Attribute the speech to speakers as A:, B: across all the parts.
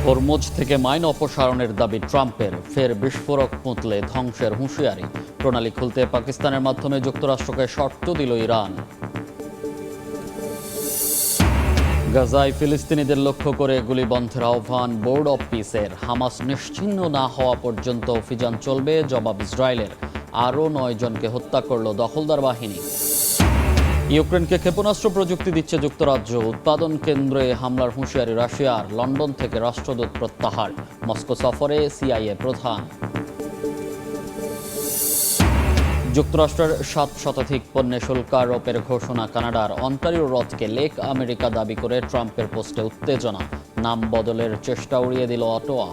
A: Hormuz থেকে mine অপসারণের দাবি ট্রাম্পের, ফের বিস্ফোরক পুঁতলে ধ্বংসের হুঁশিয়ারি। প্রণালী খুলতে পাকিস্তানের মাধ্যমে যুক্তরাষ্ট্রকে শর্ত দিল ইরান। গাজায় ফিলিস্তিনিদের লক্ষ্য করে গুলি বন্ধের আহ্বান বোর্ড অব পিসের। হামাস নিশ্চিহ্ন না হওয়া পর্যন্ত অভিযান চলবে, জবাব ইসরায়েলের। আরও 9 জনকে হত্যা করল দখলদার বাহিনী। ইউক্রেনকে ক্ষেপণাস্ত্র প্রযুক্তি দিচ্ছে যুক্তরাজ্য। উৎপাদন কেন্দ্রে হামলার হুঁশিয়ারি রাশিয়ার। লন্ডন থেকে রাষ্ট্রদূত প্রত্যাহার। মস্কো সফরে সিআইএ প্রধান। যুক্তরাষ্ট্রের 7 শতাধিক পণ্যে শুল্ক আরোপের ঘোষণা কানাডার। অন্টারিও হ্রদকে লেক আমেরিকা দাবি করে ট্রাম্পের পোস্টে উত্তেজনা। নাম বদলের চেষ্টা উড়িয়ে দিল অটোয়া।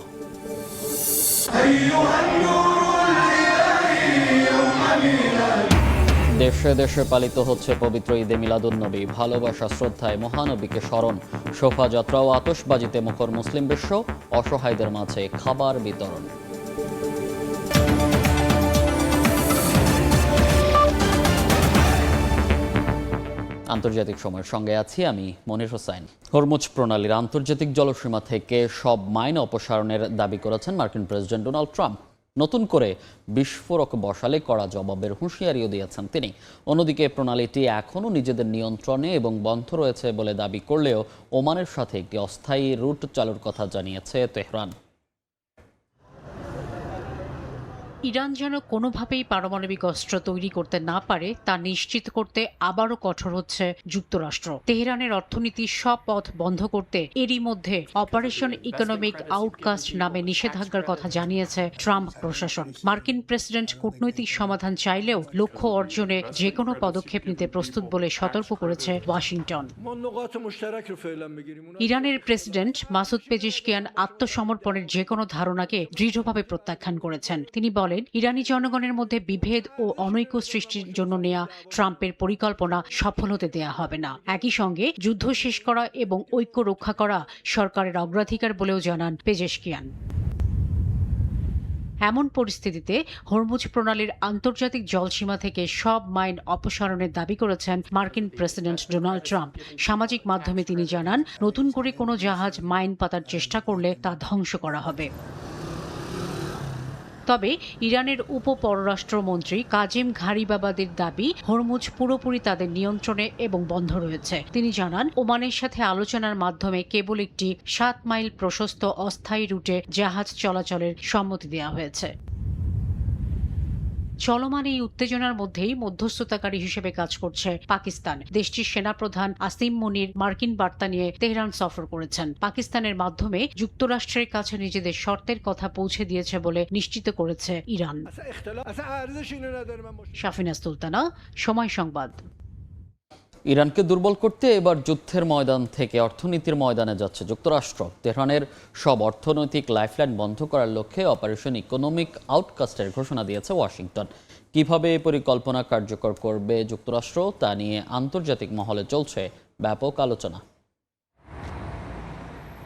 A: দেশে দেশে পালিত হচ্ছে পবিত্র ঈদে মিলাদুন্নবী। ভালোবাসা শ্রদ্ধায় মহানবীকে স্মরণ। শোভাযাত্রা ও আতশবাজিতে মুখর মুসলিম বিশ্ব। অসহায়দের মাঝে খাবার বিতরণ। আন্তর্জাতিক সময়ের সঙ্গে আছি আমি মনির হোসাইন। হরমুজ প্রণালীর আন্তর্জাতিক জলসীমা থেকে সব মাইন অপসারণের দাবি করেছেন মার্কিন প্রেসিডেন্ট ডোনাল্ড ট্রাম্প। নতুন করে বিস্ফোরক বসালে কড়া জবাবের হুঁশিয়ারিও দিয়েছেন তিনি। অন্যদিকে প্রণালীটি এখনও নিজেদের নিয়ন্ত্রণে এবং বন্ধ রয়েছে বলে দাবি করলেও ওমানের সাথে একটি অস্থায়ী রুট চালুর কথা জানিয়েছে তেহরান।
B: ইরান যেন কোনোভাবেই পারমাণবিক অস্ত্র তৈরি করতে না পারে তা নিশ্চিত করতে আবারও কঠোর হচ্ছে যুক্তরাষ্ট্র। তেহরানের অর্থনীতির সব পথ বন্ধ করতে এরই মধ্যে অপারেশন ইকোনমিক আউটকাস্ট নামে নিষেধাজ্ঞার কথা জানিয়েছে ট্রাম্প প্রশাসন। মার্কিন প্রেসিডেন্ট কূটনৈতিক সমাধান চাইলেও লক্ষ্য অর্জনে যে কোনো পদক্ষেপ নিতে প্রস্তুত বলে সতর্ক করেছে ওয়াশিংটন। ইরানের প্রেসিডেন্ট মাসুদ পেজেশকিয়ান আত্মসমর্পণের যে কোনো ধারণাকে দৃঢ়ভাবে প্রত্যাখ্যান করেছেন। তিনি বলেন, ইরানি জনগণের মধ্যে বিভেদ ও অনৈক্য সৃষ্টির জন্য নেয়া ট্রাম্পের পরিকল্পনা সফল হতে দেয়া হবে না। একই সঙ্গে যুদ্ধ শেষ করা এবং ঐক্য রক্ষা করা সরকারের অগ্রাধিকার বলেও জানান পেজেশকিয়ান। এমন পরিস্থিতিতে হরমুজ প্রণালীর আন্তর্জাতিক জলসীমা থেকে সব মাইন অপসারণের দাবি করেছেন মার্কিন প্রেসিডেন্ট ডোনাল্ড ট্রাম্প। সামাজিক মাধ্যমে তিনি জানান, নতুন করে কোনো জাহাজ মাইন পাতার চেষ্টা করলে তা ধ্বংস করা হবে। তবে ইরানের উপপররাষ্ট্রমন্ত্রী কাজেম ঘারিবাবাদের দাবি, হরমুজ পুরোপুরি তাদের নিয়ন্ত্রণে এবং বন্ধ রয়েছে। তিনি জানান, ওমানের সাথে আলোচনার মাধ্যমে কেবল একটি 7 মাইল প্রশস্ত অস্থায়ী রুটে জাহাজ চলাচলের সম্মতি দেওয়া হয়েছে। চলমান এই উত্তেজনার মধ্যেই মধ্যস্থতাকারী হিসেবে কাজ করছে পাকিস্তান। দেশটির সেনাপ্রধান আসিম মুনির মার্কিন বার্তা নিয়ে তেহরান সফর করেছেন। পাকিস্তানের মাধ্যমে যুক্তরাষ্ট্রের কাছে নিজেদের শর্তের কথা পৌঁছে দিয়েছে বলে নিশ্চিত করেছে ইরান। শাফিনা সুলতানা, সময় সংবাদ।
A: ইরানকে দুর্বল করতে এবার যুদ্ধের ময়দান থেকে অর্থনীতির ময়দানে যাচ্ছে যুক্তরাষ্ট্র। তেহরানের সব অর্থনৈতিক লাইফলাইন বন্ধ করার লক্ষ্যে অপারেশন ইকোনমিক আউটকাস্টের ঘোষণা দিয়েছে ওয়াশিংটন। কিভাবে এই পরিকল্পনা কার্যকর করবে যুক্তরাষ্ট্র তা নিয়ে আন্তর্জাতিক মহলে চলছে ব্যাপক আলোচনা।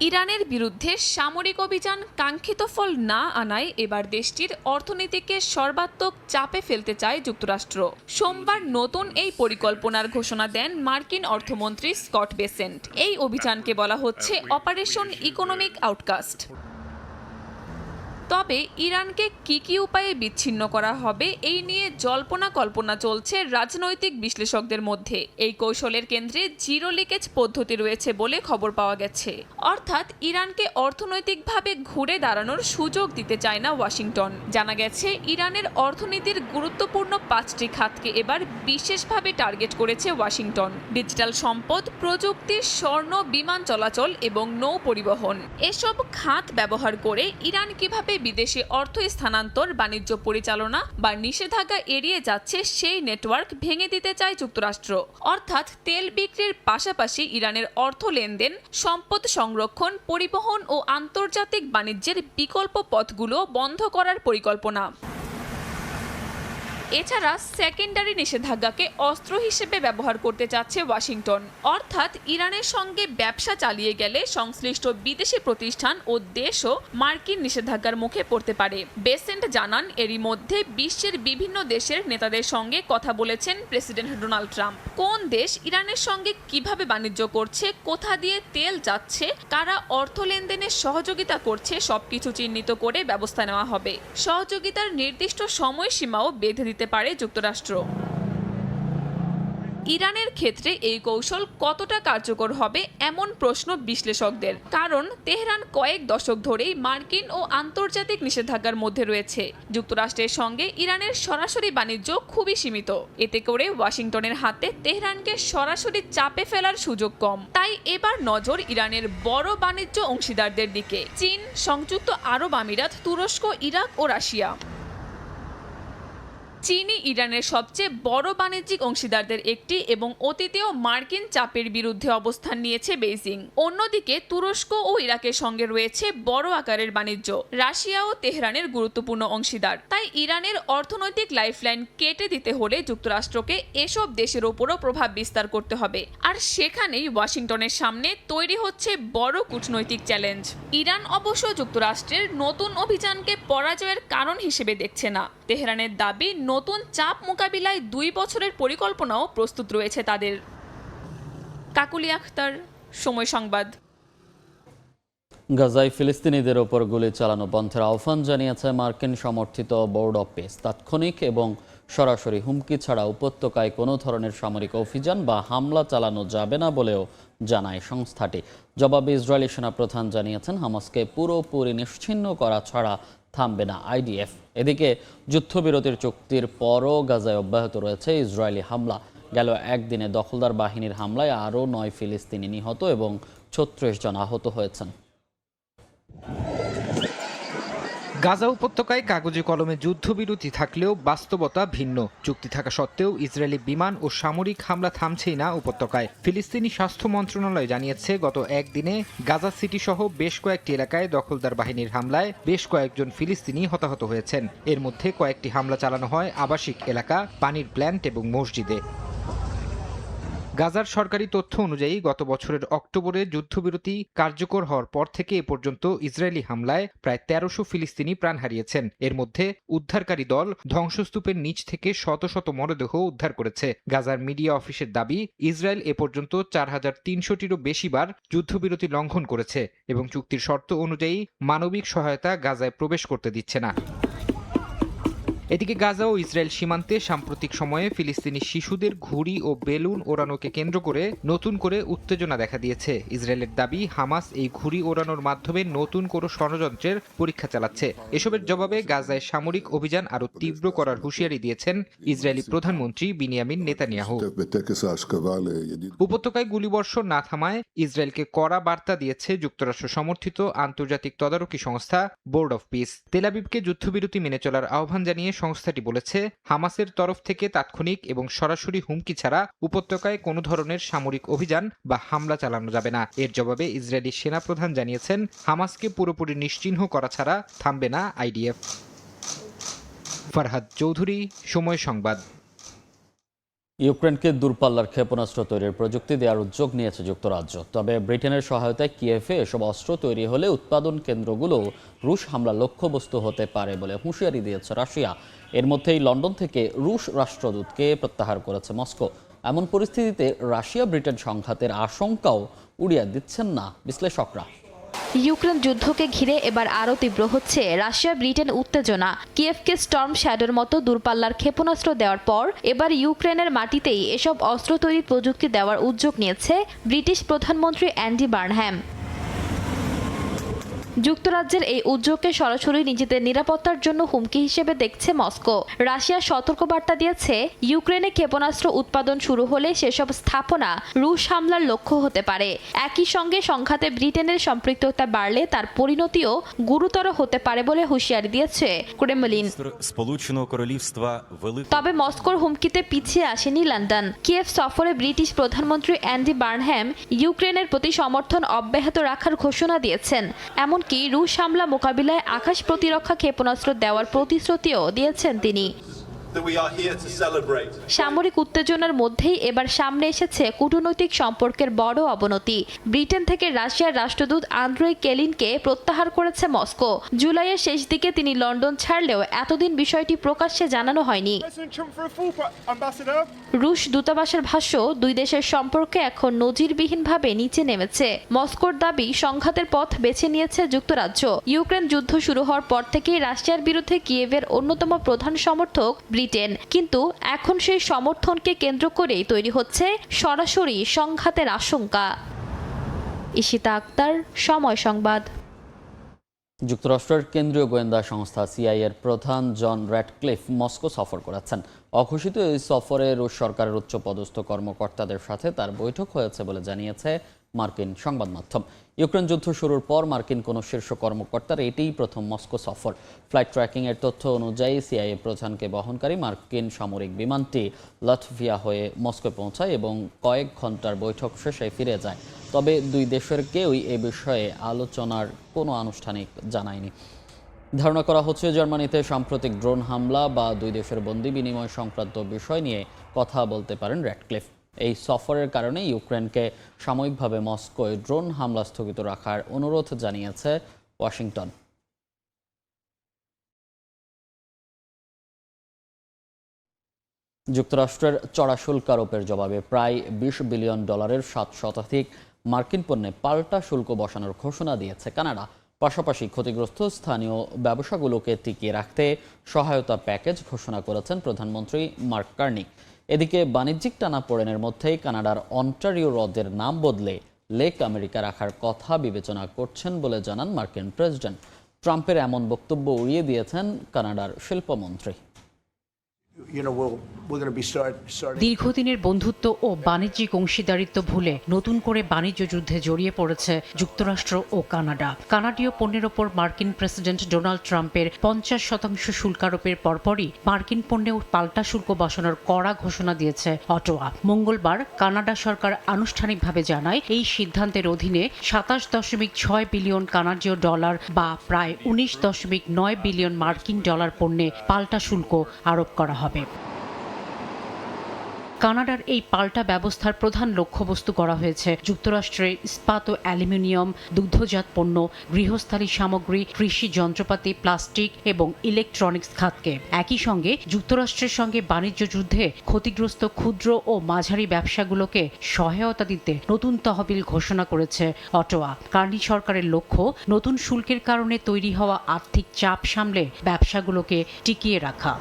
C: ইরানের বিরুদ্ধে সামরিক অভিযান কাঙ্ক্ষিত ফল না আনায় এবার দেশটির অর্থনীতিকে সর্বাত্মক চাপে ফেলতে চায় যুক্তরাষ্ট্র। সোমবার নতুন এই পরিকল্পনার ঘোষণা দেন মার্কিন অর্থমন্ত্রী স্কট বেসেন্ট। এই অভিযানকে বলা হচ্ছে অপারেশন ইকোনমিক আউটকাস্ট। তবে ইরানকে কি উপায়ে বিচ্ছিন্ন করা হবে এই নিয়ে জল্পনা কল্পনা চলছে রাজনৈতিক বিশ্লেষকদের মধ্যে। এই কৌশলের কেন্দ্রে জিরো লিকেজ পদ্ধতি রয়েছে বলে খবর পাওয়া গেছে। অর্থাৎ ইরানকে অর্থনৈতিকভাবে ঘুরে দাঁড়ানোর সুযোগ দিতে চায় না ওয়াশিংটন। জানা গেছে, ইরানের অর্থনীতির গুরুত্বপূর্ণ 5টি খাতকে এবার বিশেষভাবে টার্গেট করেছে ওয়াশিংটন। ডিজিটাল সম্পদ, প্রযুক্তি, স্বর্ণ, বিমান চলাচল এবং নৌ পরিবহন। এসব খাত ব্যবহার করে ইরান কিভাবে বিদেশে অর্থ স্থানান্তর, বাণিজ্য পরিচালনা বা নিষেধাজ্ঞা এড়িয়ে যাচ্ছে সেই নেটওয়ার্ক ভেঙে দিতে চায় যুক্তরাষ্ট্র। অর্থাৎ তেল বিক্রির পাশাপাশি ইরানের অর্থ লেনদেন, সম্পদ সংরক্ষণ, পরিবহন ও আন্তর্জাতিক বাণিজ্যের বিকল্প পথগুলো বন্ধ করার পরিকল্পনা। এছাড়া সেকেন্ডারি নিষেধাজ্ঞাকে অস্ত্র হিসেবে ব্যবহার করতে চাচ্ছে ওয়াশিংটন, অর্থাৎ ইরানের সঙ্গে ব্যবসা চালিয়ে গেলে সংশ্লিষ্ট বিদেশি প্রতিষ্ঠান ও দেশও মার্কিন নিষেধাজ্ঞার মুখে পড়তে পারে। বেসেন্ট জানান, এরই মধ্যে বিশ্বের বিভিন্ন দেশের নেতাদের সঙ্গে কথা বলেছেন প্রেসিডেন্ট ডোনাল্ড ট্রাম্প। কোন দেশ ইরানের সঙ্গে কিভাবে বাণিজ্য করছে, কোথা দিয়ে তেল যাচ্ছে, কারা অর্থ লেনদেনে সহযোগিতা করছে, সবকিছু চিহ্নিত করে ব্যবস্থা নেওয়া হবে। সহযোগিতার নির্দিষ্ট সময়সীমাও বেঁধে দিতে পারে যুক্তরাষ্ট্র। ইরানের ক্ষেত্রে এই কৌশল কতটা কার্যকর হবে এমন প্রশ্ন বিশ্লেষকদের, কারণ তেহরান কয়েক দশক ধরেই মার্কিন ও আন্তর্জাতিক নিষেধাজ্ঞার মধ্যে রয়েছে। যুক্তরাষ্ট্রের সঙ্গে ইরানের সরাসরি বাণিজ্য খুবই সীমিত। এতে করে ওয়াশিংটনের হাতে তেহরানকে সরাসরি চাপে ফেলার সুযোগ কম। তাই এবার নজর ইরানের বড় বাণিজ্য অংশীদারদের দিকে: চীন, সংযুক্ত আরব আমিরাত, তুরস্ক, ইরাক ও রাশিয়া। চীনই ইরানের সবচেয়ে বড় বাণিজ্যিক অংশীদারদের একটি এবং অতীতেও মার্কিন চাপের বিরুদ্ধে অবস্থান নিয়েছে বেইজিং। অন্যদিকে তুরস্ক ও ইরাকের সঙ্গে রয়েছে বড় আকারের বাণিজ্য। রাশিয়াও তেহরানের গুরুত্বপূর্ণ অংশীদার। তাই ইরানের অর্থনৈতিক লাইফলাইন কেটে দিতে হলে যুক্তরাষ্ট্রকে এসব দেশের ওপরও প্রভাব বিস্তার করতে হবে। আর সেখানেই ওয়াশিংটনের সামনে তৈরি হচ্ছে বড় কূটনৈতিক চ্যালেঞ্জ। ইরান অবশ্য যুক্তরাষ্ট্রের নতুন অভিযানকে পরাজয়ের কারণ হিসেবে দেখছে না। তেহরানের দাবি, নতুন চাপ মোকাবিলায় 2 বছরের পরিকল্পনাও প্রস্তুত রয়েছে তাদের। কাকুলি আখতার, সময় সংবাদ।
A: গাজায় ফিলিস্তিনিদের ওপর গুলি চালানো বন্ধের আহ্বান জানিয়েছে মার্কিন সমর্থিত বোর্ড অব পিস। তাৎক্ষণিক এবং সরাসরি হুমকি ছাড়া উপত্যকায় কোনো ধরনের সামরিক অভিযান বা হামলা চালানো যাবে না বলেও জানায় সংস্থাটি। জবাবে ইসরায়েলি সেনাপ্রধান জানিয়েছেন, হামাসকে পুরোপুরি নিশ্চিহ্ন করা ছাড়া থামবে না আইডিএফ। এদিকে যুদ্ধবিরতির চুক্তির পরও গাজায় অব্যাহত রয়েছে ইসরায়েলি হামলা। গেল একদিনে দখলদার বাহিনীর হামলায় আরও 9 ফিলিস্তিনি নিহত এবং 36 জন আহত হয়েছেন।
D: গাজা উপত্যকায় কাগজে কলমে যুদ্ধবিরতি থাকলেও বাস্তবতা ভিন্ন। চুক্তি থাকা সত্ত্বেও ইসরায়েলি বিমান ও সামরিক হামলা থামছেই না উপত্যকায়। ফিলিস্তিনি স্বাস্থ্য মন্ত্রণালয় জানিয়েছে, গত একদিনে গাজা সিটি সহ বেশ কয়েকটি এলাকায় দখলদার বাহিনীর হামলায় বেশ কয়েকজন ফিলিস্তিনি হতাহত হয়েছেন। এর মধ্যে কয়েকটি হামলা চালানো হয় আবাসিক এলাকা, পানির প্ল্যান্ট এবং মসজিদে। গাজার সরকারি তথ্য অনুযায়ী গত বছরের অক্টোবরে যুদ্ধবিরতি কার্যকর হওয়ার পর থেকে এ পর্যন্ত ইসরায়েলি হামলায় প্রায় 1300 ফিলিস্তিনি প্রাণ হারিয়েছেন। এর মধ্যে উদ্ধারকারী দল ধ্বংসস্তূপের নিচ থেকে শত শত মরদেহ উদ্ধার করেছে। গাজার মিডিয়া অফিসের দাবি, ইসরায়েল এ পর্যন্ত 4300টিরও বেশি বার যুদ্ধবিরতি লঙ্ঘন করেছে এবং চুক্তির শর্ত অনুযায়ী মানবিক সহায়তা গাজায় প্রবেশ করতে দিচ্ছে না। এদিকে গাজা ও ইসরায়েল সীমান্তে সাম্প্রতিক সময়ে ফিলিস্তিনি শিশুদের ঘুড়ি ও বেলুন ওড়ানোকে কেন্দ্র করে নতুন করে উত্তেজনা দেখা দিয়েছে। ইসরায়েলের দাবি, হামাস এই ঘুড়ি ওড়ানোর মাধ্যমে নতুন কোনো ষড়যন্ত্রের পরীক্ষা চালাচ্ছে। এসবের জবাবে গাজায় সামরিক অভিযান আরও তীব্র করার হুঁশিয়ারি দিয়েছেন ইসরায়েলি প্রধানমন্ত্রী বিনিয়ামিন নেতানিয়াহু। উপত্যকায় গুলিবর্ষণ না থামায় ইসরায়েলকে কড়া বার্তা দিয়েছে যুক্তরাষ্ট্র সমর্থিত আন্তর্জাতিক তদারকি সংস্থা বোর্ড অব পিস। তেল আবিবকে যুদ্ধবিরতি মেনে চলার আহ্বান জানিয়ে সংস্থাটি বলেছে, হামাসের তরফ থেকে তাৎক্ষণিক এবং সরাসরি হুমকি ছাড়া উপত্যকায় কোনো ধরনের সামরিক অভিযান বা হামলা চালানো যাবে না। এর জবাবে ইসরায়েলি সেনাপ্রধান জানিয়েছেন, হামাসকে পুরোপুরি নিশ্চিহ্ন করা ছাড়া থামবে না আইডিএফ। ফারহাদ চৌধুরী, সময় সংবাদ।
A: ইউক্রেনকে দূরপাল্লার ক্ষেপণাস্ত্র তৈরির প্রযুক্তি দেওয়ার উদ্যোগ নিয়েছে যুক্তরাজ্য। তবে ব্রিটেনের সহায়তায় কিয়েভে এসব অস্ত্র তৈরি হলে উৎপাদন কেন্দ্রগুলো রুশ হামলার লক্ষ্যবস্তু হতে পারে বলে হুঁশিয়ারি দিয়েছে রাশিয়া। এর মধ্যেই লন্ডন থেকে রুশ রাষ্ট্রদূতকে প্রত্যাহার করেছে মস্কো। এমন পরিস্থিতিতে রাশিয়া ব্রিটেন সংঘাতের আশঙ্কাও উড়িয়ে দিচ্ছেন না বিশ্লেষকরা।
E: ইউক্রেন যুদ্ধকে ঘিরে এবার আরও তীব্র হচ্ছে রাশিয়া ব্রিটেন উত্তেজনা। কিয়েভকে স্টর্ম শ্যাডোর মতো দূরপাল্লার ক্ষেপণাস্ত্র দেওয়ার পর এবার ইউক্রেনের মাটিতেই এসব অস্ত্র তৈরির প্রযুক্তি দেওয়ার উদ্যোগ নিয়েছে ব্রিটিশ প্রধানমন্ত্রী অ্যান্ডি বার্নহ্যাম। যুক্তরাজ্যের এই উদ্যোগকে সরাসরি নিজেদের নিরাপত্তার জন্য হুমকি হিসেবে দেখছে মস্কো। রাশিয়া সতর্কবার্তা দিয়েছে, ইউক্রেনে ক্ষেপণাস্ত্র উৎপাদন শুরু হলে সেসব স্থাপনা রুশ হামলার লক্ষ্য হতে পারে। একই সঙ্গে সংঘাতে ব্রিটেনের সম্পৃক্ততা বাড়লে তার পরিণতিও গুরুতর হতে পারে বলে হুঁশিয়ারি দিয়েছে ক্রেমলিন। তবে মস্কোর হুমকিতে পিছিয়ে আসেনি লন্ডন। কিয়েভ সফরে ব্রিটিশ প্রধানমন্ত্রী অ্যান্ডি বার্নহ্যাম ইউক্রেনের প্রতি সমর্থন অব্যাহত রাখার ঘোষণা দিয়েছেন। এমনকি রুশ হামলা মোকাবিলায় আকাশ প্রতিরক্ষা ক্ষেপণাস্ত্র দেওয়ার প্রতিশ্রুতিও দিয়েছেন তিনি।
F: that we are here to celebrate.
E: সামরিক উত্তেজনার মধ্যেই এবার সামনে এসেছে কূটনৈতিক সম্পর্কের বড় অবনতি। ব্রিটেন থেকে রাশিয়ার রাষ্ট্রদূত আন্দ্রেই কেলিনকে প্রত্যাহার করেছে মস্কো। জুলাইয়ের শেষ দিকে তিনি লন্ডন ছাড়লেও এতদিন বিষয়টি প্রকাশ্যে জানানো হয়নি। রুশ দূতাবাসের ভাষ্য, দুই দেশের সম্পর্কে এখন নজিরবিহীনভাবে নিচে নেমেছে। মস্কোর দাবি, সংঘাতের পথ বেছে নিয়েছে যুক্তরাজ্য। ইউক্রেন যুদ্ধ শুরু হওয়ার পর থেকেই রাশিয়ার বিরুদ্ধে কিয়েভের অন্যতম প্রধান সমর্থক ব্রিটেন, কিন্তু এখন সেই সমর্থনকে কেন্দ্র করেই তৈরি হচ্ছে সরাসরি সংঘাতের আশঙ্কা। ঈশিতা আক্তার, সময় সংবাদ।
A: যুক্তরাষ্ট্রের কেন্দ্রীয় গোয়েন্দা সংস্থা সিআইএর প্রধান জন র্যাডক্লিফ মস্কো সফর করেছেন। অঘোষিত এই সফরে রুশ সরকারের উচ্চপদস্থ কর্মকর্তাদের সাথে তার বৈঠক হয়েছে বলে জানিয়েছে মার্কিন সংবাদ মাধ্যম। ইউক্রেন যুদ্ধ শুরুর পর মার্কিন কোনো শীর্ষ কর্মকর্তার এটিই প্রথম মস্কো সফর। ফ্লাইট ট্র্যাকিংয়ের তথ্য অনুযায়ী সিআইএ প্রধানকে বহনকারী মার্কিন সামরিক বিমানটি লাটভিয়া হয়ে মস্কো পৌঁছায় এবং কয়েক ঘন্টার বৈঠক শেষে ফিরে যায়। তবে দুই দেশের কেউই এ বিষয়ে আলোচনার কোনো আনুষ্ঠানিক জানায়নি। ধারণা করা হচ্ছে জার্মানিতে সাম্প্রতিক ড্রোন হামলা বা দুই দেশের বন্দী বিনিময় সংক্রান্ত বিষয় নিয়ে কথা বলতে পারেন র্যাডক্লিফ। এই সফরের কারণে ইউক্রেনকে সাময়িকভাবে মস্কোয় ড্রোন হামলা স্থগিত রাখার অনুরোধ জানিয়েছে ওয়াশিংটন। যুক্তরাষ্ট্রের চড়া শুল্ক আরোপের জবাবে প্রায় $20 বিলিয়ন 7 মার্কিন পণ্যে পাল্টা শুল্ক বসানোর ঘোষণা দিয়েছে কানাডা। পাশাপাশি ক্ষতিগ্রস্ত স্থানীয় ব্যবসাগুলোকে টিকিয়ে রাখতে সহায়তা প্যাকেজ ঘোষণা করেছেন প্রধানমন্ত্রী মার্ক কার্নি। এদিকে বাণিজ্যিক টানাপোড়েনের মধ্যেই কানাডার অন্টারিও হ্রদের নাম বদলে লেক আমেরিকা রাখার কথা বিবেচনা করছেন বলে জানান মার্কিন প্রেসিডেন্ট। ট্রাম্পের এমন বক্তব্য উড়িয়ে দিয়েছেন কানাডার শিল্পমন্ত্রী।
B: দীর্ঘদিনের বন্ধুত্ব ও বাণিজ্যিক অংশীদারিত্ব ভুলে নতুন করে বাণিজ্য যুদ্ধে জড়িয়ে পড়েছে যুক্তরাষ্ট্র ও কানাডা। কানাডীয় পণ্যের ওপর মার্কিন প্রেসিডেন্ট ডোনাল্ড ট্রাম্পের 50% শুল্ক আরোপের পরপরই মার্কিন পণ্যেও পাল্টা শুল্ক বসানোর কড়া ঘোষণা দিয়েছে অটোয়া। মঙ্গলবার কানাডা সরকার আনুষ্ঠানিকভাবে জানায়, এই সিদ্ধান্তের অধীনে 27.6 বিলিয়ন কানাডীয় ডলার বা প্রায় 19.9 বিলিয়ন মার্কিন ডলার পণ্যে পাল্টা শুল্ক আরোপ করা হবে। কানাডার এই পাল্টা ব্যবস্থার প্রধান লক্ষ্যবস্তু করা হয়েছে যুক্তরাষ্ট্রের ইস্পাত ও অ্যালুমিনিয়াম, দুগ্ধজাত পণ্য, গৃহস্থালী সামগ্রী, কৃষি যন্ত্রপাতি, প্লাস্টিক এবং ইলেকট্রনিক্স খাতকে। একই সঙ্গে যুক্তরাষ্ট্রের সঙ্গে বাণিজ্য যুদ্ধে ক্ষতিগ্রস্ত ক্ষুদ্র ও মাঝারি ব্যবসাগুলোকে সহায়তা দিতে নতুন তহবিল ঘোষণা করেছে অটোয়া। কার্নি সরকারের লক্ষ্য, নতুন শুল্কের কারণে তৈরি হওয়া আর্থিক চাপ সামলে ব্যবসাগুলোকে টিকিয়ে রাখা।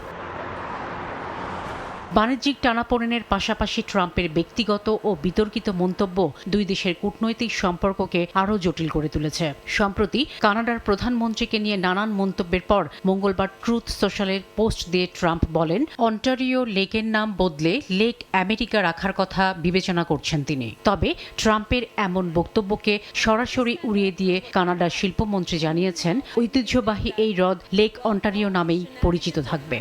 B: বাণিজ্যিক টানাপোড়েনের পাশাপাশি ট্রাম্পের ব্যক্তিগত ও বিতর্কিত মন্তব্য দুই দেশের কূটনৈতিক সম্পর্ককে আরও জটিল করে তুলেছে। সম্প্রতি কানাডার প্রধানমন্ত্রীকে নিয়ে নানান মন্তব্যের পর মঙ্গলবার ট্রুথ সোশ্যালের পোস্ট দিয়ে ট্রাম্প বলেন, অন্টারিও লেকের নাম বদলে লেক আমেরিকা রাখার কথা বিবেচনা করছেন তিনি। তবে ট্রাম্পের এমন বক্তব্যকে সরাসরি উড়িয়ে দিয়ে কানাডার শিল্পমন্ত্রী জানিয়েছেন, ঐতিহ্যবাহী এই হ্রদ লেক অন্টারিও নামেই পরিচিত থাকবে।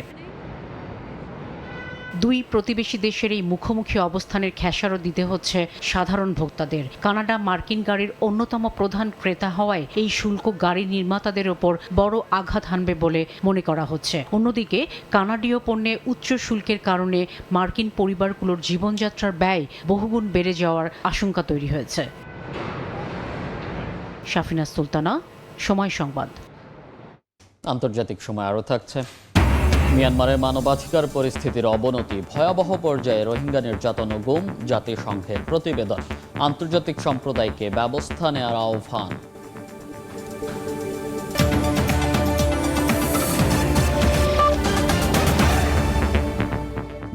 B: দুই প্রতিবেশী দেশের এই মুখোমুখি অবস্থানের খেসারত দিতে হচ্ছে সাধারণ ভোক্তাদের। কানাডা মার্কিন গাড়ির অন্যতম প্রধান ক্রেতা হওয়ায় এই শুল্ক গাড়ি নির্মাতাদের ওপর বড় আঘাত হানবে বলে মনে করা হচ্ছে। অন্যদিকে কানাডীয় পণ্যে উচ্চ শুল্কের কারণে মার্কিন পরিবারগুলোর জীবনযাত্রার ব্যয় বহুগুণ বেড়ে যাওয়ার আশঙ্কা তৈরি হয়েছে। শাফিনা সুলতানা, সময় সংবাদ।
A: আন্তর্জাতিক সময় আরও থাকছে। মিয়ানমারের মানবাধিকার পরিস্থিতির অবনতি, ভয়াবহ পর্যায়ে রোহিঙ্গা নির্যাতন ও গুম, জাতিসংঘের প্রতিবেদন। আন্তর্জাতিক সম্প্রদায়কে ব্যবস্থা নেওয়ার আহ্বান।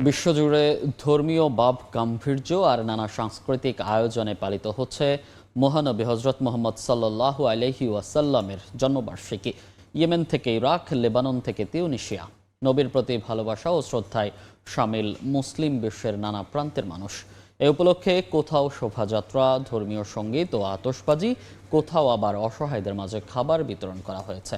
A: বিশ্বজুড়ে ধর্মীয় ভাব গাম্ভীর্য আর নানা সাংস্কৃতিক আয়োজনে পালিত হচ্ছে মহানবী হজরত মুহাম্মদ সাল্লাল্লাহু আলাইহি ওয়াসাল্লামের জন্মবার্ষিকী। ইয়েমেন থেকে ইরাক, লেবানন থেকে তিউনিসিয়া, নবীর প্রতি ভালোবাসা ও শ্রদ্ধায় শামিল মুসলিম বিশ্বের নানা প্রান্তের মানুষ। এ উপলক্ষে কোথাও শোভাযাত্রা, ধর্মীয় সঙ্গীত ও আতশবাজি, কোথাও আবার অসহায়দের মাঝে খাবার বিতরণ করা হয়েছে।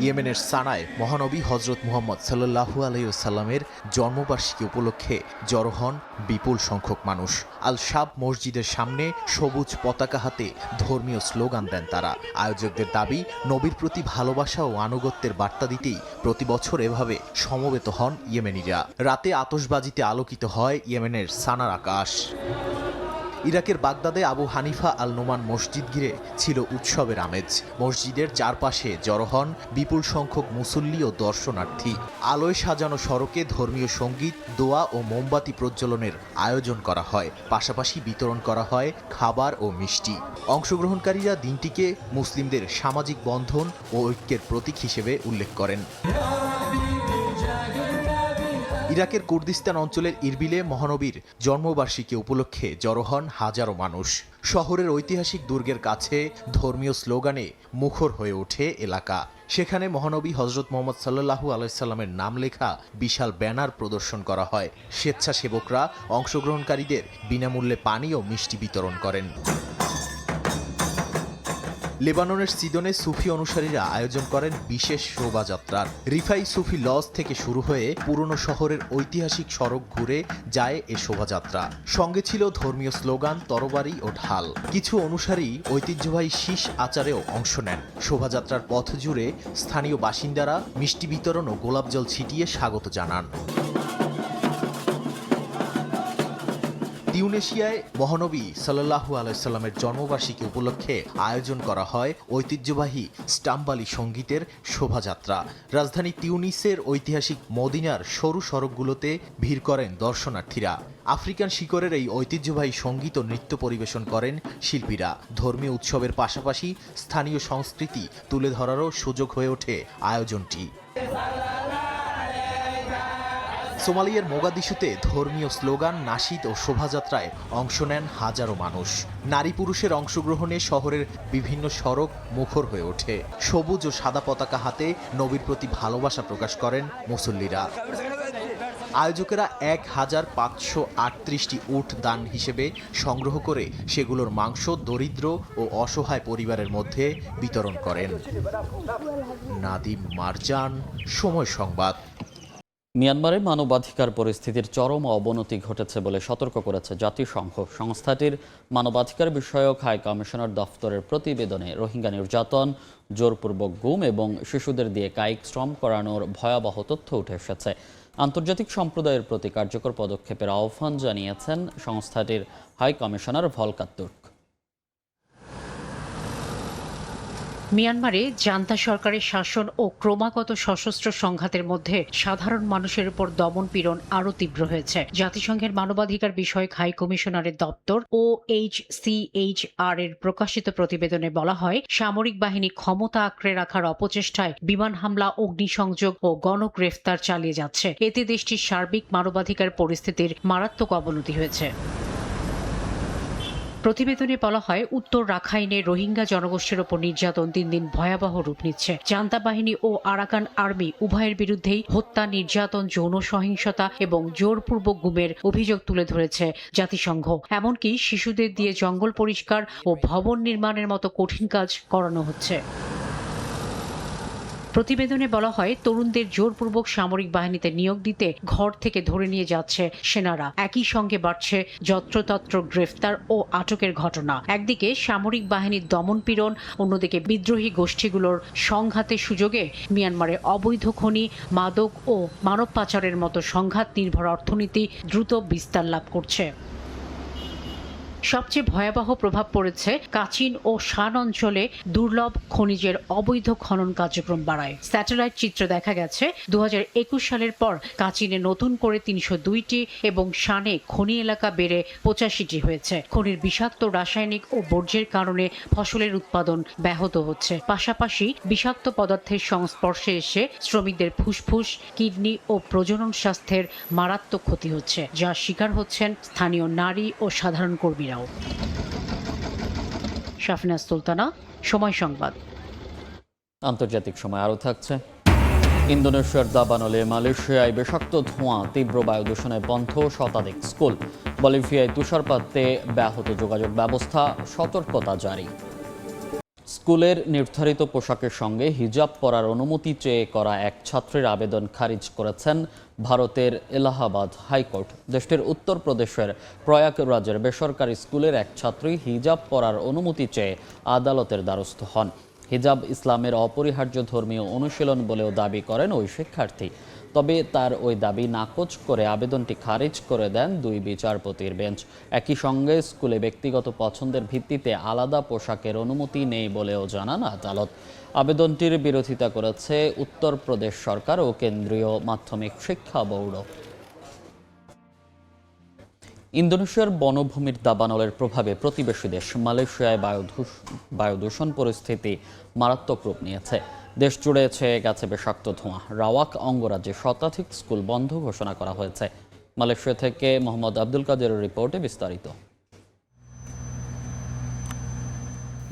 G: ইয়েমেনের সানায় মহানবী হজরত মুহাম্মদ সাল্লাল্লাহু আলাইহি ওয়াসাল্লামের জন্মবার্ষিকী উপলক্ষে জড়ো হন বিপুল সংখ্যক মানুষ। আল শাব মসজিদের সামনে সবুজ পতাকা হাতে ধর্মীয় স্লোগান দেন তারা। আয়োজকদের দাবি, নবীর প্রতি ভালোবাসা ও আনুগত্যের বার্তা দিতেই প্রতি বছর এভাবে সমবেত হন ইয়েমেনিরা। রাতে আতশবাজিতে আলোকিত হয় ইয়েমেনের সানার আকাশ। ইরাকের বাগদাদে আবু হানিফা আল নোমান মসজিদ ঘিরে ছিল উৎসবের আমেজ। মসজিদের চারপাশে জড়ো হন বিপুল সংখ্যক মুসল্লি ও দর্শনার্থী। আলোয় সাজানো সড়কে ধর্মীয় সঙ্গীত, দোয়া ও মোমবাতি প্রজ্বলনের আয়োজন করা হয়। পাশাপাশি বিতরণ করা হয় খাবার ও মিষ্টি। অংশগ্রহণকারীরা দিনটিকে মুসলিমদের সামাজিক বন্ধন ও ঐক্যের প্রতীক হিসেবে উল্লেখ করেন। ইরাকের কুর্দিস্তান অঞ্চলের ইরবিলে মহানবীর জন্মবার্ষিকী উপলক্ষে জড়ো হন হাজারো মানুষ। শহরের ঐতিহাসিক দুর্গের কাছে ধর্মীয় স্লোগানে মুখর হয়ে ওঠে এলাকা। সেখানে মহানবী হজরত মুহাম্মদ সাল্লাল্লাহু আলাইহি সাল্লামের নাম লেখা বিশাল ব্যানার প্রদর্শন করা হয়। স্বেচ্ছাসেবকরা অংশগ্রহণকারীদের বিনামূল্যে পানি ও মিষ্টি বিতরণ করেন। লেবাননের সিদনে সুফি অনুসারীরা আয়োজন করেন বিশেষ শোভাযাত্রার। রিফাই সুফি লজ থেকে শুরু হয়ে পুরনো শহরের ঐতিহাসিক সড়ক ঘুরে যায় এ শোভাযাত্রা। সঙ্গে ছিল ধর্মীয় স্লোগান, তরবারি ও ঢাল। কিছু অনুসারী ঐতিহ্যবাহী শীষ আচারেও অংশ নেন। শোভাযাত্রার পথ জুড়ে স্থানীয় বাসিন্দারা মিষ্টি বিতরণ ও গোলাপজল ছিটিয়ে স্বাগত জানান। তিউনেশিয়ায় মহানবী সাল্লাল্লাহু আলাইহি সাল্লামের জন্মবার্ষিকী উপলক্ষে আয়োজন করা হয় ঐতিহ্যবাহী স্টাম্বালি সঙ্গীতের শোভাযাত্রা। রাজধানী তিউনিসের ঐতিহাসিক মদিনার সরু সড়কগুলোতে ভিড় করেন দর্শনার্থীরা। আফ্রিকান শিকড়ের এই ঐতিহ্যবাহী সঙ্গীত ও নৃত্য পরিবেশন করেন শিল্পীরা। ধর্মীয় উৎসবের পাশাপাশি স্থানীয় সংস্কৃতি তুলে ধরারও সুযোগ হয়ে ওঠে আয়োজনটি। সোমালিয়ার মোগাদিশুতে ধর্মীয় স্লোগান, নাশিদ ও শোভাযাত্রায় অংশ নেন হাজারো মানুষ। নারী পুরুষের অংশগ্রহণে শহরের বিভিন্ন সড়ক মুখর হয়ে ওঠে। সবুজ ও সাদা পতাকা হাতে নবীর প্রতি ভালোবাসা প্রকাশ করেন মুসল্লিরা। আয়োজকেরা ১,৫৩৮টি উট দান হিসেবে সংগ্রহ করে সেগুলোর মাংস দরিদ্র ও অসহায় পরিবারের মধ্যে বিতরণ করেন। নাদিম মারজান, সময় সংবাদ।
A: মিয়ানমারে মানবাধিকার পরিস্থিতির চরম অবনতি ঘটেছে বলে সতর্ক করেছে জাতিসংঘ। সংস্থাটির মানবাধিকার বিষয়ক হাই কমিশনার দফতরের প্রতিবেদনে রোহিঙ্গা নির্যাতন, জোরপূর্বক গুম এবং শিশুদের দিয়ে কায়িক শ্রম করানোর ভয়াবহ তথ্য উঠে এসেছে। আন্তর্জাতিক সম্প্রদায়ের প্রতি কার্যকর পদক্ষেপের আহ্বান জানিয়েছেন সংস্থাটির হাই কমিশনার ভলকার তুর্ক।
B: মিয়ানমারে জান্তা সরকারের শাসন ও ক্রমাগত সশস্ত্র সংঘাতের মধ্যে সাধারণ মানুষের উপর দমন-পীড়ন আরও তীব্র হয়েছে। জাতিসংঘের মানবাধিকার বিষয়ক হাই কমিশনারের দপ্তর OHCHR এর প্রকাশিত প্রতিবেদনে বলা হয়, সামরিক বাহিনী ক্ষমতা আঁকড়ে রাখার অপচেষ্টায় বিমান হামলা, অগ্নিসংযোগ ও গণগ্রেফতার চালিয়ে যাচ্ছে। এতে দেশটির সার্বিক মানবাধিকার পরিস্থিতির মারাত্মক অবনতি হয়েছে। প্রতিবেদনে বলা হয়, উত্তর রাখাইনে রোহিঙ্গা জনগোষ্ঠীর ওপর নির্যাতন দিন দিন ভয়াবহ রূপ নিচ্ছে। জান্তা বাহিনী ও আরাকান আর্মি উভয়ের বিরুদ্ধেই হত্যা, নির্যাতন, যৌন সহিংসতা এবং জোরপূর্বক গুমের অভিযোগ তুলে ধরেছে জাতিসংঘ। এমনকি শিশুদের দিয়ে জঙ্গল পরিষ্কার ও ভবন নির্মাণের মতো কঠিন কাজ করানো হচ্ছে। প্রতিবেদনে বলা হয়, তরুণদের জোরপূর্বক সামরিক বাহিনীতে নিয়োগ দিতে ঘর থেকে ধরে নিয়ে যাচ্ছে সেনারা। একই সঙ্গে বাড়ছে যত্রতত্র গ্রেফতার ও আটকের ঘটনা। একদিকে সামরিক বাহিনীর দমনপীড়ন, অন্যদিকে বিদ্রোহী গোষ্ঠীগুলোর সংঘাতের সুযোগে মিয়ানমারে অবৈধ খনি, মাদক ও মানব পাচারের মতো সংঘাত নির্ভর অর্থনীতি দ্রুত বিস্তার লাভ করছে। সবচেয়ে ভয়াবহ প্রভাব পড়েছে কাচিন ও শান অঞ্চলে। দুর্লভ খনিজের অবৈধ খনন কার্যক্রম বাড়ায়। স্যাটেলাইট চিত্রে দেখা গেছে 2021 সালের পর কাচিনে নতুন করে 302টি এবং শানে খনি এলাকা বেড়ে 85টি হয়েছে। খনির বিষাক্ত রাসায়নিক ও বর্জ্যের কারণে ফসলের উৎপাদন ব্যাহত হচ্ছে। পাশাপাশি বিষাক্ত পদার্থের সংস্পর্শে এসে শ্রমিকদের ফুসফুস, কিডনি ও প্রজনন স্বাস্থ্যের মারাত্মক ক্ষতি হচ্ছে, যার শিকার হচ্ছেন স্থানীয় নারী ও সাধারণ কর্মীরা। শাফিনা সুলতানা, সময় সংবাদ।
A: আন্তর্জাতিক সময় আরও থাকছে। ইন্দোনেশিয়ার দাবানলে মালয়েশিয়ায় বিষাক্ত ধোঁয়া, তীব্র বায়ু দূষণে বন্ধ শতাধিক স্কুল। বলিভিয়ায় তুষারপাতে ব্যাহত যোগাযোগ ব্যবস্থা, সতর্কতা জারি। স্কুলের নির্ধারিত পোশাকের সঙ্গে হিজাব পরার অনুমতি চেয়ে করা এক ছাত্রের আবেদন খারিজ করেছেন ভারতের এলাহাবাদ হাইকোর্ট। দেশটির উত্তরপ্রদেশের প্রয়াগরাজের বেসরকারি স্কুলের এক ছাত্রী হিজাব পরার অনুমতি চেয়ে আদালতের দ্বারস্থ হন। হিজাব ইসলামের অপরিহার্য ধর্মীয় অনুশীলন বলেও দাবি করেন ওই শিক্ষার্থী। তবে তার ওই দাবি নাকচ করে আবেদনটি খারিজ করে দেন দুই বিচারপতির বেঞ্চ। একই সঙ্গে স্কুলে ব্যক্তিগত পছন্দের ভিত্তিতে আলাদা পোশাকের অনুমতি নেই বলেও জানান আদালত। আবেদনটির বিরোধিতা করেছে উত্তরপ্রদেশ সরকার ও কেন্দ্রীয় মাধ্যমিক শিক্ষা বোর্ড। ইন্দোনেশিয়ার বনভূমির দাবানলের প্রভাবে প্রতিবেশী দেশ মালয়েশিয়ায় বায়ু দূষণ পরিস্থিতি মারাত্মক রূপ নিয়েছে। দেশ জুড়ে ছেয়ে গেছে বিষাক্ত ধোঁয়া। রাওয়াক অঙ্গরাজ্যে শতাধিক স্কুল বন্ধ ঘোষণা করা হয়েছে। মালয়েশিয়া থেকে মোহাম্মদ আব্দুল কাদেরের রিপোর্টে বিস্তারিত।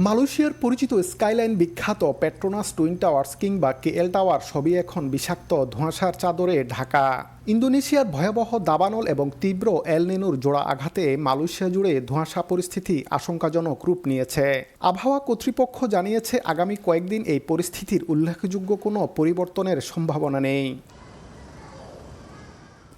H: মালয়েশিয়ার পরিচিত স্কাইলাইন বিখ্যাত পেট্রোনাস টুইন টাওয়ার্স কিংবা কেএল টাওয়ার সবই এখন বিষাক্ত ধোঁয়াশার চাদরে ঢাকা। ইন্দোনেশিয়ার ভয়াবহ দাবানল এবং তীব্র এল নিনোর জোড়া আঘাতে মালয়েশিয়া জুড়ে ধোঁয়াশা পরিস্থিতি আশঙ্কাজনক রূপ নিয়েছে। আবহাওয়া কর্তৃপক্ষ জানিয়েছে আগামী কয়েকদিন এই পরিস্থিতির উল্লেখযোগ্য কোনো পরিবর্তনের সম্ভাবনা নেই।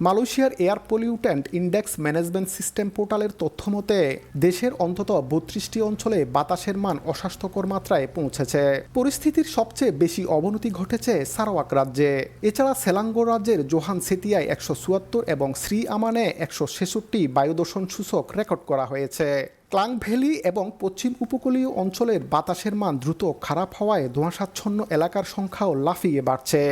H: মালয়েশিয়ার air pollutant index management system পোর্টালের তথ্য মতে দেশের অন্তত ৩২টি অঞ্চলে বাতাসের মান অস্বাস্থ্যকর মাত্রায় পৌঁছেছে। পরিস্থিতির সবচেয়ে বেশি অবনতি ঘটেছে সারাওয়াক রাজ্যে। এছাড়া সেলাঙ্গোর রাজ্যের জোহান সেতিয়ায় ১৭৪ এবং শ্রী আমানে ১৬৬ বায়ুদূষণ সূচক রেকর্ড করা হয়েছে। ক্লাং ভ্যালি এবং পশ্চিম উপকূলীয় অঞ্চলের বাতাসের মান দ্রুত খারাপ হওয়ায় ধোঁয়াশাচ্ছন্ন এলাকার সংখ্যাও লাফিয়ে বাড়ছে।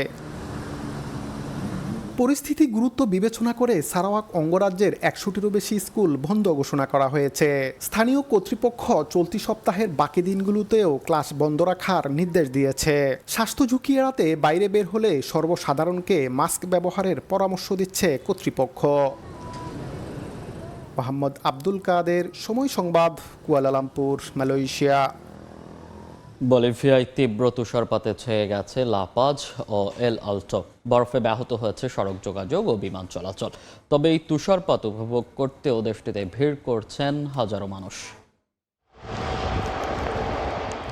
H: পরিস্থিতি গুরুত্ব বিবেচনা করে সারাওয়াক অঙ্গরাজ্যের ১০০টিরও বেশি স্কুল বন্ধ ঘোষণা করা হয়েছে। স্থানীয় কর্তৃপক্ষ চলতি সপ্তাহের বাকি দিনগুলোতেও ক্লাস বন্ধ রাখার নির্দেশ দিয়েছে। স্বাস্থ্য ঝুঁকি এড়াতে বাইরে বের হলে সর্বসাধারণকে মাস্ক ব্যবহারের পরামর্শ দিচ্ছে কর্তৃপক্ষ। মোহাম্মদ আব্দুল কাদের, সময় সংবাদ, কুয়ালালামপুর, মালয়েশিয়া।
A: বলিভিয়ায় তীব্র তুষারপাতে ছেয়ে গেছে লা পাজ ও এল আল্টো। বরফে ব্যাহত হয়েছে সড়ক যোগাযোগ ও বিমান চলাচল। তবে এই তুষারপাত উপভোগ করতেও দেশটিতে ভিড় করছেন হাজারো মানুষ।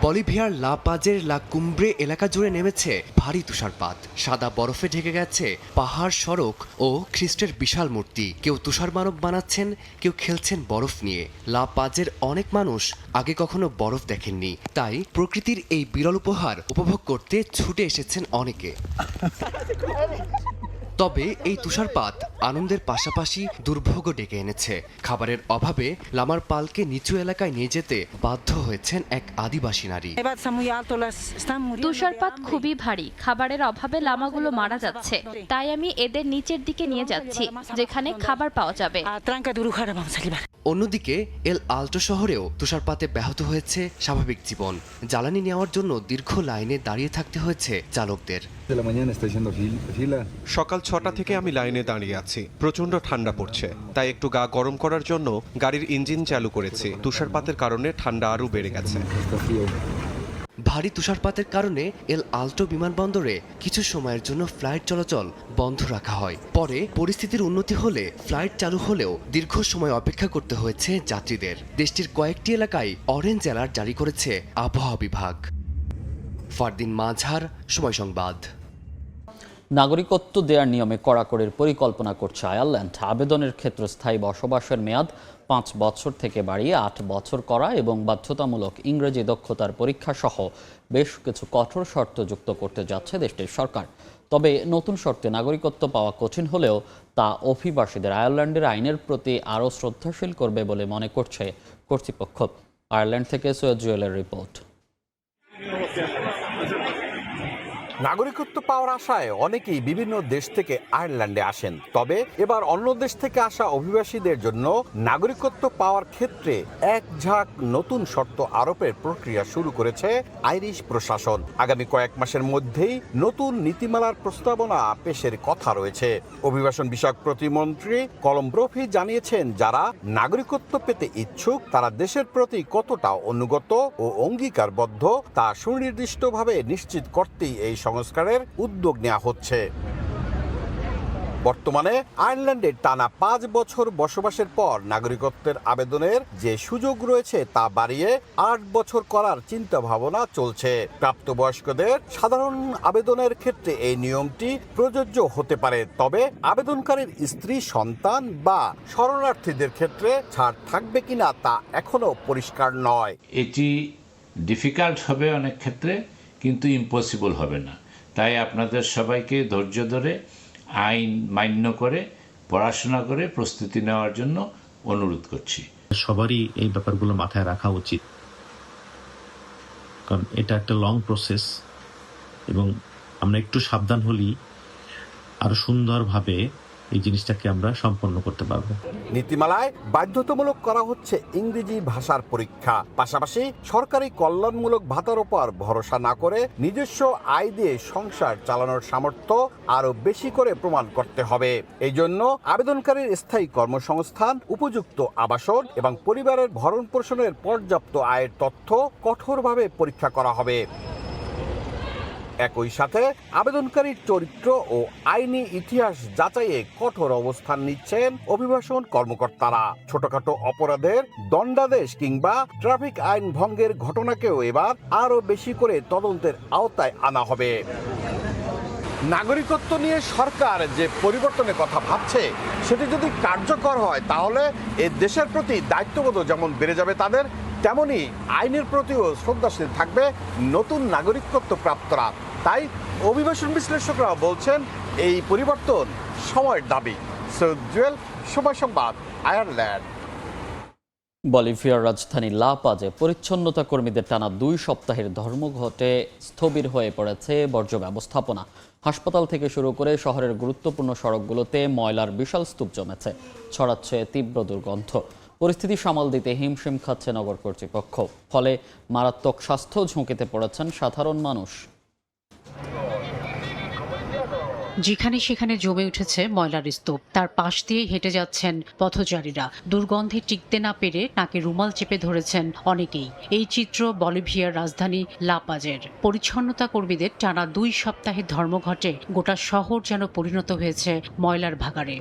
I: বলিভিয়ার লা পাজের লা কুম্ব্রে এলাকা জুড়ে নেমেছে ভারী তুষারপাত। সাদা বরফে ঢেকে গেছে পাহাড়, সড়ক ও খ্রিস্টের বিশাল মূর্তি। কেউ তুষার মানব বানাচ্ছেন, কেউ খেলছেন বরফ নিয়ে। লা পাজের অনেক মানুষ আগে কখনো বরফ দেখেননি, তাই প্রকৃতির এই বিরল উপহার উপভোগ করতে ছুটে এসেছেন অনেকে। তবে এই তুষারপাত আনন্দের পাশাপাশি দুর্ভোগও ডেকে এনেছে। খাবারের অভাবে লামার পালকে নিচু এলাকায় নিয়ে যেতে বাধ্য হয়েছেন এক আদিবাসী নারী।
E: তুষারপাত খুবই ভারী, খাবারের অভাবে লামাগুলো মারা যাচ্ছে। তাই আমি এদের নিচের দিকে নিয়ে যাচ্ছি, যেখানে খাবার পাওয়া যাবে।
I: অন্যদিকে এল আল্টো শহরেও তুষারপাতে ব্যাহত হয়েছে স্বাভাবিক জীবন। জ্বালানি নেওয়ার জন্য দীর্ঘ লাইনে দাঁড়িয়ে থাকতে হয়েছে চালকদের।
J: সকাল ৬টা থেকে আমি লাইনে দাঁড়িয়ে আছি। প্রচন্ড ঠান্ডা পড়ছে, তাই একটু গা গরম করার জন্য গাড়ির ইঞ্জিন চালু করেছি। তুষারপাতের কারণে ঠান্ডা আরও বেড়ে গেছে।
I: ভারী তুষারপাতের কারণে এল আল্টো বিমানবন্দরে কিছু সময়ের জন্য ফ্লাইট চলাচল বন্ধ রাখা হয়। পরে পরিস্থিতির উন্নতি হলে ফ্লাইট চালু হলেও দীর্ঘ সময় অপেক্ষা করতে হয়েছে যাত্রীদের। দেশটির কয়েকটি এলাকায় অরেঞ্জ অ্যালার্ট জারি করেছে আবহাওয়া বিভাগ। ফারদিন মাঝার, সময় সংবাদ।
A: নাগরিকত্ব দেওয়ার নিয়মে কড়াকড়ির পরিকল্পনা করছে আয়ারল্যান্ড। আবেদনের ক্ষেত্রে স্থায়ী বসবাসের মেয়াদ ৫ বছর থেকে বাড়িয়ে ৮ বছর করা এবং বাধ্যতামূলক ইংরেজি দক্ষতার পরীক্ষা সহ বেশ কিছু কঠোর শর্ত যুক্ত করতে যাচ্ছে দেশটির সরকার। তবে নতুন শর্তে নাগরিকত্ব পাওয়া কঠিন হলেও তা অভিবাসীদের আয়ারল্যান্ডের আইনের প্রতি আরও শ্রদ্ধাশীল করবে বলে মনে করছে কর্তৃপক্ষ। আয়ারল্যান্ড থেকে সৈয়দ জুয়েলের রিপোর্ট।
K: নাগরিকত্ব পাওয়ার আশায় অনেকেই বিভিন্ন দেশ থেকে আয়ারল্যান্ডে আসেন। তবে এবার অন্য দেশ থেকে আসা অভিবাসীদের জন্য নাগরিকত্ব পাওয়ার ক্ষেত্রে এক ঝাঁক নতুন শর্ত আরোপের প্রক্রিয়া শুরু করেছে আইরিশ প্রশাসন। আগামী কয়েক মাসের মধ্যেই নতুন নীতিমালার প্রস্তাবনা পেশের কথা রয়েছে। অভিবাসন বিষয়ক প্রতিমন্ত্রী কলম ব্রোফি জানিয়েছেন, যারা নাগরিকত্ব পেতে ইচ্ছুক তারা দেশের প্রতি কতটা অনুগত ও অঙ্গীকারবদ্ধ তা সুনির্দিষ্টভাবে নিশ্চিত করতেই এই সংস্কারের উদ্যোগ নেওয়া হচ্ছে। বর্তমানে আয়ারল্যান্ডে টানা 5 বছর বসবাসের পর নাগরিকত্বের আবেদনের যে সুযোগ রয়েছে তা বাড়িয়ে 8 বছর করার চিন্তা ভাবনা চলছে। প্রাপ্তবয়স্কদের সাধারণ আবেদনের ক্ষেত্রে এই নিয়মটি প্রযোজ্য হতে পারে, তবে আবেদনকারীর স্ত্রী, সন্তান বা শরণার্থীদের ক্ষেত্রে ছাড় থাকবে কিনা তা এখনো পরিষ্কার নয়।
L: এটি ডিফিকাল্ট হবে অনেক ক্ষেত্রে, কিন্তু ইম্পসিবল হবে না। তাই আপনাদের সবাইকে ধৈর্য ধরে আইন মান্য করে পড়াশোনা করে প্রস্তুতি নেওয়ার জন্য অনুরোধ করছি।
M: সবারই এই ব্যাপারগুলো মাথায় রাখা উচিত, কারণ এটা একটা লং প্রসেস এবং আমরা একটু সাবধান হলেই আরো সুন্দরভাবে এই জিনিসটাকে আমরা সম্পন্ন করতে পারবো।
K: নীতিমালায় বাধ্যতামূলক করা হচ্ছে ইংরেজি ভাষার পরীক্ষা, পাশাপাশি সরকারি কল্যাণমূলক ভাতার উপর ভরসা না করে নিজস্ব আয় দিয়ে সংসার চালানোর সামর্থ্য আরো বেশি করে প্রমাণ করতে হবে। এই জন্য আবেদনকারীর স্থায়ী কর্মসংস্থান, উপযুক্ত আবাসন এবং পরিবারের ভরণ পোষণের পর্যাপ্ত আয়ের তথ্য কঠোরভাবে পরীক্ষা করা হবে। একই সাথে আবেদনকারীর চরিত্র ও আইনি ইতিহাস যাচাইয়ে কঠোর অবস্থান নিচ্ছেন অভিবাসন কর্মকর্তারা। ছোটখাটো অপরাধের দণ্ডাদেশ কিংবা ট্রাফিক আইন ভঙ্গের ঘটনাকেও এবার আরো বেশি করে তদন্তের আওতায় আনা হবে। নাগরিকত্ব নিয়ে সরকার যে পরিবর্তনের কথা ভাবছে সেটি যদি কার্যকর হয় তাহলে এই দেশের প্রতি দায়িত্ববোধ যেমন বেড়ে যাবে তাদের, তেমনি আইনের প্রতিও শ্রদ্ধাশীল থাকবে নতুন নাগরিকত্ব প্রাপ্তরা। তাই অভিবাসন বিশ্লেষকরা বলছেন এই পরিবর্তন সময়ের দাবি। সৈয়দ জুয়েল, সময় সংবাদ, আয়ারল্যান্ড।
A: বলিভিয়ার রাজধানী লা পাজে পরিচ্ছন্নতা কর্মীদের টানা 2 সপ্তাহের ধর্মঘটে স্থবির হয়ে পড়েছে বর্জ্য ব্যবস্থাপনা। হাসপাতাল থেকে শুরু করে শহরের গুরুত্বপূর্ণ সড়কগুলোতে ময়লার বিশাল স্তূপ জমেছে, ছড়াচ্ছে তীব্র দুর্গন্ধ। পরিস্থিতি সামাল দিতে হিমশিম খাচ্ছে নগর কর্তৃপক্ষ, ফলে মারাত্মক স্বাস্থ্য ঝুঁকিতে পড়েছেন সাধারণ মানুষ।
B: যেখানে সেখানে জমে উঠেছে ময়লার স্তূপ, তার পাশ দিয়ে হেঁটে যাচ্ছেন পথচারীরা। দুর্গন্ধে টিকতে না পেরে নাকে রুমাল চেপে ধরেছেন অনেকেই। এই চিত্র বলিভিয়ার রাজধানী লা পাজের। পরিচ্ছন্নতা কর্মীদের টানা 2 সপ্তাহের ধর্মঘটে গোটা শহর যেন পরিণত হয়েছে ময়লার ভাগাড়ে।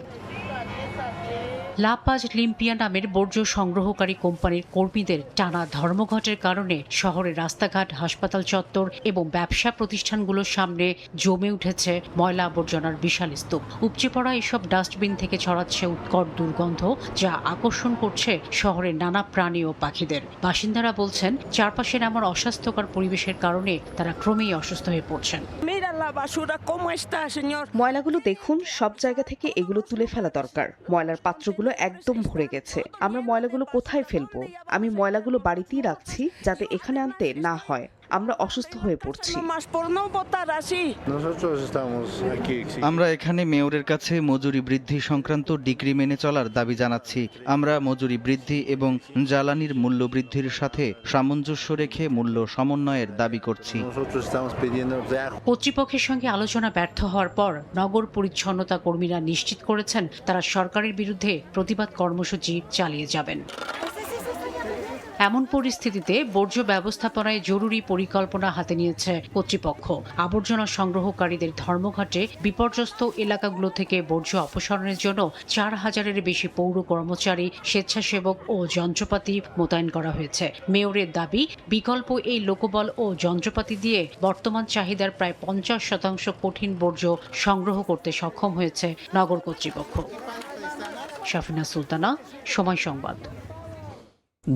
B: লা পাজ লিম্পিয়া নামের বর্জ্য সংগ্রহকারী কোম্পানির কর্মীদের টানা ধর্মঘটের কারণে শহরের রাস্তাঘাট, হাসপাতাল চত্বর এবং ব্যবসা প্রতিষ্ঠানগুলোর সামনে জমে উঠেছে ময়লা আবর্জনার বিশাল স্তূপ। উপচে পড়া এসব ডাস্টবিন থেকে ছড়াচ্ছে উৎকট দুর্গন্ধ, যা আকর্ষণ করছে শহরের নানা প্রাণী ও পাখিদের। বাসিন্দারা বলছেন চারপাশের এমন অস্বাস্থ্যকর পরিবেশের কারণে তারা ক্রমেই অসুস্থ হয়ে পড়ছেন।
N: ময়লাগুলো দেখুন, সব জায়গা থেকে এগুলো তুলে ফেলা দরকার। ময়লার পাত্রগুলো একদম ভরে গেছে। আমরা ময়লাগুলো কোথায় ফেলবো? আমি ময়লাগুলো বাড়িতেই রাখছি যাতে এখানে আনতে না হয়। আমরা অসুস্থ হয়ে পড়ছি।
O: আমরা এখানে মেয়রের কাছে মজুরি বৃদ্ধি সংক্রান্ত ডিক্রি মেনে চলার দাবি জানাচ্ছি। আমরা মজুরি বৃদ্ধি এবং জ্বালানির মূল্য বৃদ্ধির সাথে সামঞ্জস্য রেখে মূল্য সমন্বয়ের দাবি করছি।
B: কর্তৃপক্ষের সঙ্গে আলোচনা ব্যর্থ হওয়ার পর নগর পরিচ্ছন্নতা কর্মীরা নিশ্চিত করেছেন তারা সরকারের বিরুদ্ধে প্রতিবাদ কর্মসূচি চালিয়ে যাবেন। এমন পরিস্থিতিতে বর্জ্য ব্যবস্থাপনায় জরুরি পরিকল্পনা হাতে নিয়েছে কর্তৃপক্ষ। আবর্জনা সংগ্রহকারীদের ধর্মঘটে বিপর্যস্ত এলাকাগুলো থেকে বর্জ্য অপসারণের জন্য 4000-এর বেশি পৌর কর্মচারী, স্বেচ্ছাসেবক ও যন্ত্রপাতি মোতায়েন করা হয়েছে। মেয়রের দাবি, বিকল্প এই লোকবল ও যন্ত্রপাতি দিয়ে বর্তমান চাহিদার প্রায় 50% কঠিন বর্জ্য সংগ্রহ করতে সক্ষম হয়েছে নগর কর্তৃপক্ষ। শাফিনা সুলতানা, সময় সংবাদ।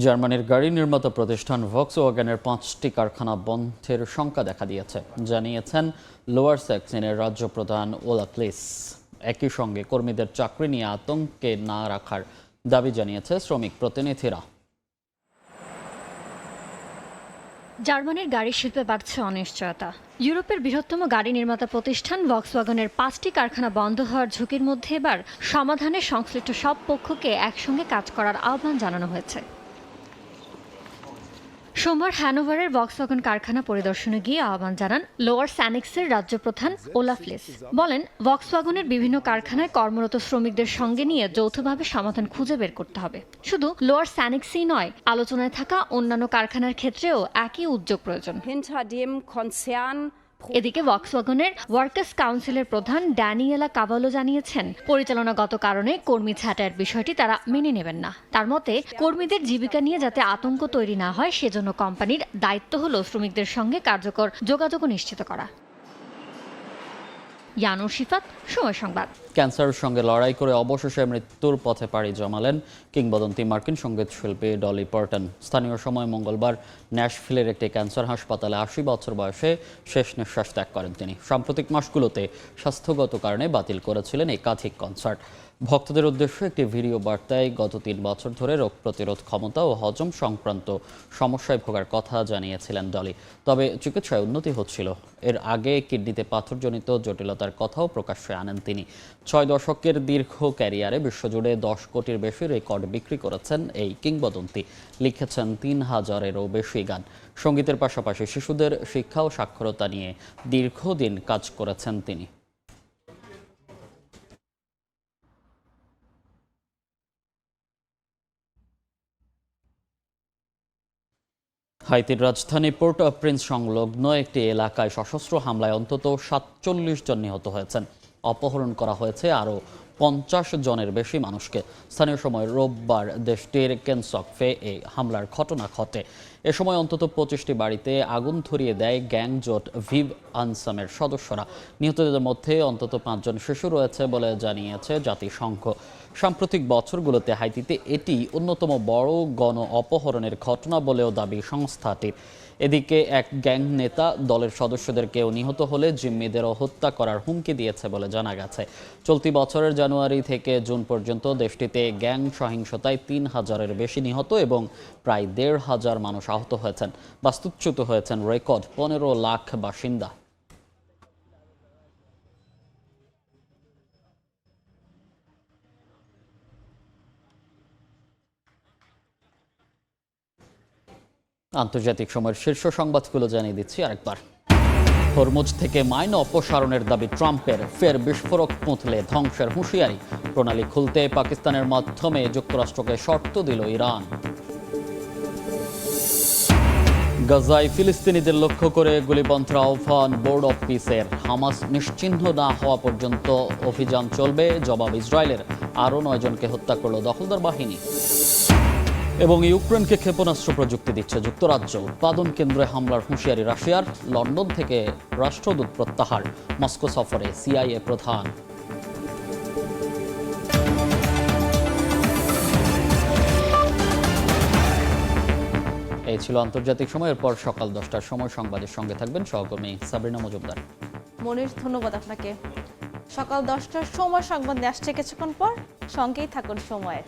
A: জার্মানির গাড়ি নির্মাতা প্রতিষ্ঠান ভক্সওয়াগনের 5টি কারখানা বন্ধের শঙ্কা দেখা দিয়েছে, জানিয়েছেন লোয়ার স্যাক্সনের রাজ্য প্রধান ওলাফ লিস। একই সঙ্গে কর্মীদের চাকরি নিয়ে আতঙ্কে না রাখার দাবি জানিয়েছে শ্রমিক প্রতিনিধিরা।
P: জার্মানির গাড়ি শিল্পে বাড়ছে অনিশ্চয়তা। ইউরোপের বৃহত্তম গাড়ি নির্মাতা প্রতিষ্ঠান ভক্সওয়াগনের 5টি কারখানা বন্ধ হওয়ার ঝুঁকির মধ্যে এবার সমাধানে সংশ্লিষ্ট সব পক্ষকে একসঙ্গে কাজ করার আহ্বান জানানো হয়েছে। সোমবার হ্যানোভারের ভক্সওয়াগন কারখানা পরিদর্শনে গিয়ে আহ্বান জানান লোয়ার স্যানিক্সের রাজ্য প্রধান ওলাফ লিস। বলেন, ভক্সওয়াগনের বিভিন্ন কারখানায় কর্মরত শ্রমিকদের সঙ্গে নিয়ে যৌথভাবে সমাধান খুঁজে বের করতে হবে। শুধু লোয়ার স্যানিক্সই নয়, আলোচনায় থাকা অন্যান্য কারখানার ক্ষেত্রেও একই উদ্যোগ প্রয়োজন। এদিকে ভক্সওয়াগনের ওয়ার্কার্স কাউন্সিলের প্রধান ড্যানিয়েলা কাভালো জানিয়েছেন, পরিচালনাগত কারণে কর্মী ছাঁটাইয়ের বিষয়টি তারা মেনে নেবেন না। তার মতে, কর্মীদের জীবিকা নিয়ে যাতে আতঙ্ক তৈরি না হয় সেজন্য কোম্পানির দায়িত্ব হলো শ্রমিকদের সঙ্গে কার্যকর যোগাযোগ নিশ্চিত করা। ইয়ানুর শিফাত, সময় সংবাদ।
A: ক্যান্সারের সঙ্গে লড়াই করে অবশেষে মৃত্যুর পথে পাড়ি জমালেন কিংবদন্তি মার্কিন সঙ্গীত শিল্পী ডলি পার্টন। স্থানীয় সময় মঙ্গলবার ন্যাশভিলের একটি ক্যান্সার হাসপাতালে ৮০ বছর বয়সে শেষ নিঃশ্বাস ত্যাগ করেন তিনি। সাম্প্রতিক মাসগুলোতে স্বাস্থ্যগত কারণে বাতিল করেছিলেন একাধিক কনসার্ট। ভক্তদের উদ্দেশ্যে একটি ভিডিও বার্তায় গত ৩ বছর ধরে রোগ প্রতিরোধ ক্ষমতা ও হজম সংক্রান্ত সমস্যায় ভোগার কথা জানিয়েছিলেন ডলি। তবে চিকিৎসায় উন্নতি হচ্ছিল। এর আগে কিডনিতে পাথরজনিত জটিলতার কথাও প্রকাশ্যে আনেন তিনি। ৬ দশকের দীর্ঘ ক্যারিয়ারে বিশ্বজুড়ে ১০ কোটির বেশি রেকর্ড বিক্রি করেছেন এই কিংবদন্তি। লিখেছেন ৩,০০০-এরও বেশি গান। সঙ্গীতের পাশাপাশি শিশুদের শিক্ষা ও সাক্ষরতা নিয়ে দীর্ঘদিন কাজ করেছেন তিনি। হাইতির রাজধানী পোর্ট অফ প্রিন্স সংলগ্ন একটি এলাকায় সশস্ত্র হামলায় অন্তত ৪৭ জন নিহত হয়েছেন। অপহরণ করা হয়েছে আরও ৫০ জনের বেশি মানুষকে। স্থানীয় সময় রোববার দেশটির কেনসকফে এই হামলার ঘটনা ঘটে। এ সময় অন্তত ২৫টি বাড়িতে আগুন ধরিয়ে দেয় গ্যাং জোট ভিভ আনসামের সদস্যরা। নিহতদের মধ্যে অন্তত ৫ জন শিশু রয়েছে বলে জানিয়েছে জাতিসংঘ। সাম্প্রতিক বছরগুলোতে হাইতিতে এটি অন্যতম বড় গণ অপহরণের ঘটনা বলেও দাবি সংস্থাটির। এদিকে এক গ্যাং নেতা দলের সদস্যদের কেউ নিহত হলে জিম্মিদেরও হত্যা করার হুমকি দিয়েছে বলে জানা গেছে। চলতি বছরের জানুয়ারি থেকে জুন পর্যন্ত দেশটিতে গ্যাং সহিংসতায় ৩,০০০-এর বেশি নিহত এবং প্রায় ১৫০০ মানুষ আহত হয়েছেন। বাস্তুচ্যুত হয়েছেন রেকর্ড ১৫ লাখ বাসিন্দা। আন্তর্জাতিক সময়ের শীর্ষ সংবাদগুলো জানিয়ে দিচ্ছি আরেকবার। হরমুজ থেকে মাইন অপসারণের দাবি ট্রাম্পের, ফের বিস্ফোরক পুঁতলে ধ্বংসের হুঁশিয়ারি। প্রণালী খুলতে পাকিস্তানের মাধ্যমে যুক্তরাষ্ট্রকে শর্ত দিল ইরান। গাজায় ফিলিস্তিনিদের লক্ষ্য করে গুলিবন্ধ্র আহ্বান বোর্ড অফ পিসের। হামাস নিশ্চিহ্ন না হওয়া পর্যন্ত অভিযান চলবে, জবাব ইসরায়েলের। আরও ৯ জনকে হত্যা করল দখলদার বাহিনী। এবং ইউক্রেনকে ক্ষেপণাস্ত্র প্রযুক্তি দিচ্ছে যুক্তরাজ্য। উৎপাদন কেন্দ্রে হামলার হুঁশিয়ারি রাশিয়ার। লন্ডন থেকে রাষ্ট্রদূত প্রত্যাহার। মস্কো সফরে সিআইএ প্রধান। এই ছিল আন্তর্জাতিক সময়ের পর সকাল 10টার সময় সংবাদের সঙ্গে থাকবেন সহকর্মী সাবরিনা মজুমদার।
Q: মনির, ধন্যবাদ আপনাকে। সকাল 10টার সময় সংবাদ নিয়ে আসছে কিছুক্ষণ পর, সঙ্গেই থাকুন সময়ের।